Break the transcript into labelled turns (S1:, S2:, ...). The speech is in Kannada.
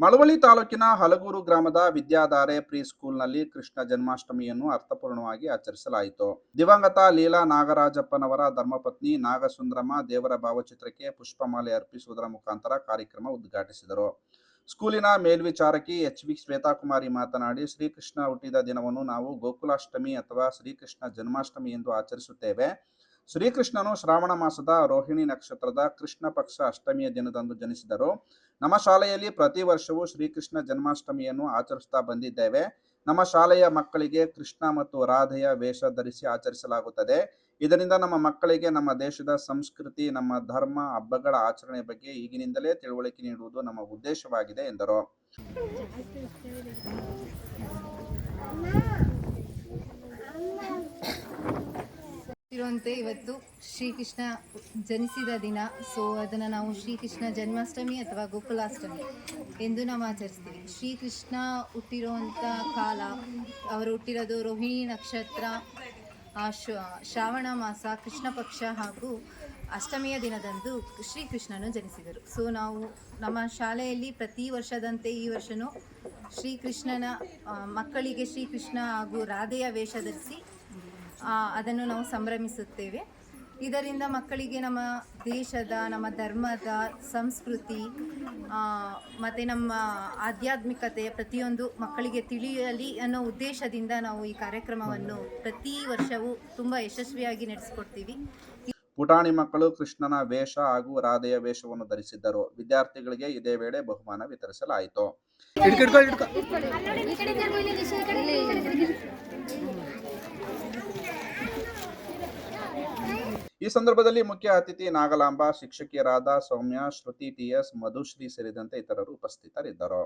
S1: ಮಳವಳ್ಳಿ ತಾಲೂಕಿನ ಹಲಗೂರು ಗ್ರಾಮದ ವಿದ್ಯಾಧಾರೆ ಪ್ರೀ ಸ್ಕೂಲ್ನಲ್ಲಿ ಕೃಷ್ಣ ಜನ್ಮಾಷ್ಟಮಿಯನ್ನು ಅರ್ಥಪೂರ್ಣವಾಗಿ ಆಚರಿಸಲಾಯಿತು. ದಿವಂಗತ ಲೀಲಾ ನಾಗರಾಜಪ್ಪನವರ ಧರ್ಮಪತ್ನಿ ನಾಗಸುಂದರಮ್ಮ ದೇವರ ಭಾವಚಿತ್ರಕ್ಕೆ ಪುಷ್ಪಮಾಲೆ ಅರ್ಪಿಸುವುದರ ಮುಖಾಂತರ ಕಾರ್ಯಕ್ರಮ ಉದ್ಘಾಟಿಸಿದರು. ಸ್ಕೂಲಿನ ಮೇಲ್ವಿಚಾರಕಿ ಎಚ್.ವಿ. ಶ್ವೇತಾಕುಮಾರಿ ಮಾತನಾಡಿ, ಶ್ರೀಕೃಷ್ಣ ಹುಟ್ಟಿದ ದಿನವನ್ನು ನಾವು ಗೋಕುಲಾಷ್ಟಮಿ ಅಥವಾ ಶ್ರೀಕೃಷ್ಣ ಜನ್ಮಾಷ್ಟಮಿ ಎಂದು ಆಚರಿಸುತ್ತೇವೆ. ಶ್ರೀಕೃಷ್ಣನು ಶ್ರಾವಣ ಮಾಸದ ರೋಹಿಣಿ ನಕ್ಷತ್ರದ ಕೃಷ್ಣ ಪಕ್ಷ ಅಷ್ಟಮಿಯ ದಿನದಂದು ಜನಿಸಿದರು. ನಮ್ಮ ಶಾಲೆಯಲ್ಲಿ ಪ್ರತಿ ವರ್ಷವೂ ಶ್ರೀಕೃಷ್ಣ ಜನ್ಮಾಷ್ಟಮಿಯನ್ನು ಆಚರಿಸುತ್ತಾ ಬಂದಿದ್ದೇವೆ. ನಮ್ಮ ಶಾಲೆಯ ಮಕ್ಕಳಿಗೆ ಕೃಷ್ಣ ಮತ್ತು ರಾಧೆಯ ವೇಷ ಧರಿಸಿ ಆಚರಿಸಲಾಗುತ್ತದೆ. ಇದರಿಂದ ನಮ್ಮ ಮಕ್ಕಳಿಗೆ ನಮ್ಮ ದೇಶದ ಸಂಸ್ಕೃತಿ, ನಮ್ಮ ಧರ್ಮ, ಹಬ್ಬಗಳ ಆಚರಣೆ ಬಗ್ಗೆ ಈಗಿನಿಂದಲೇ ತಿಳುವಳಿಕೆ ನೀಡುವುದು ನಮ್ಮ ಉದ್ದೇಶವಾಗಿದೆ ಎಂದರು.
S2: ಇವತ್ತು ಶ್ರೀಕೃಷ್ಣ ಜನಿಸಿದ ದಿನ. ಸೊ ಅದನ್ನು ನಾವು ಶ್ರೀಕೃಷ್ಣ ಜನ್ಮಾಷ್ಟಮಿ ಅಥವಾ ಗೋಕುಲಾಷ್ಟಮಿ ಎಂದು ನಾವು ಆಚರಿಸ್ತೀವಿ. ಶ್ರೀಕೃಷ್ಣ ಹುಟ್ಟಿರುವಂಥ ಕಾಲ, ಅವರು ಹುಟ್ಟಿರೋದು ರೋಹಿಣಿ ನಕ್ಷತ್ರ, ಶ್ರಾವಣ ಮಾಸ, ಕೃಷ್ಣ ಪಕ್ಷ ಹಾಗೂ ಅಷ್ಟಮಿಯ ದಿನದಂದು ಶ್ರೀಕೃಷ್ಣನು ಜನಿಸಿದರು. ಸೊ ನಾವು ನಮ್ಮ ಶಾಲೆಯಲ್ಲಿ ಪ್ರತಿ ವರ್ಷದಂತೆ ಈ ವರ್ಷವೂ ಶ್ರೀಕೃಷ್ಣನ ಮಕ್ಕಳಿಗೆ ಶ್ರೀಕೃಷ್ಣ ಹಾಗೂ ರಾಧೆಯ ವೇಷ ಧರಿಸಿ ಅದನ್ನು ನಾವು ಸಂಭ್ರಮಿಸುತ್ತೇವೆ. ಇದರಿಂದ ಮಕ್ಕಳಿಗೆ ನಮ್ಮ ದೇಶದ, ನಮ್ಮ ಧರ್ಮದ ಸಂಸ್ಕೃತಿ ಮತ್ತು ನಮ್ಮ ಆಧ್ಯಾತ್ಮಿಕತೆಯ ಪ್ರತಿಯೊಂದು ಮಕ್ಕಳಿಗೆ ತಿಳಿಯಲಿ ಅನ್ನೋ ಉದ್ದೇಶದಿಂದ ನಾವು ಈ ಕಾರ್ಯಕ್ರಮವನ್ನು ಪ್ರತಿ ವರ್ಷವೂ ತುಂಬ ಯಶಸ್ವಿಯಾಗಿ ನಡೆಸಿಕೊಡ್ತೀವಿ.
S1: ಪುಟಾಣಿ ಮಕ್ಕಳು ಕೃಷ್ಣನ ವೇಷ ಹಾಗೂ ರಾಧೆಯ ವೇಷವನ್ನು ಧರಿಸಿದ್ದರು. ವಿದ್ಯಾರ್ಥಿಗಳಿಗೆ ಇದೇ ವೇಳೆ ಬಹುಮಾನ ವಿತರಿಸಲಾಯಿತು. ಈ ಸಂದರ್ಭದಲ್ಲಿ ಮುಖ್ಯ ಅತಿಥಿ ನಾಗಲಾಂಬ, ಶಿಕ್ಷಕಿಯರಾದ ಸೌಮ್ಯ, ಶ್ರುತಿ ಟಿ.ಎಸ್., ಮಧುಶ್ರೀ ಸೇರಿದಂತೆ ಇತರರು ಉಪಸ್ಥಿತರಿದ್ದರು.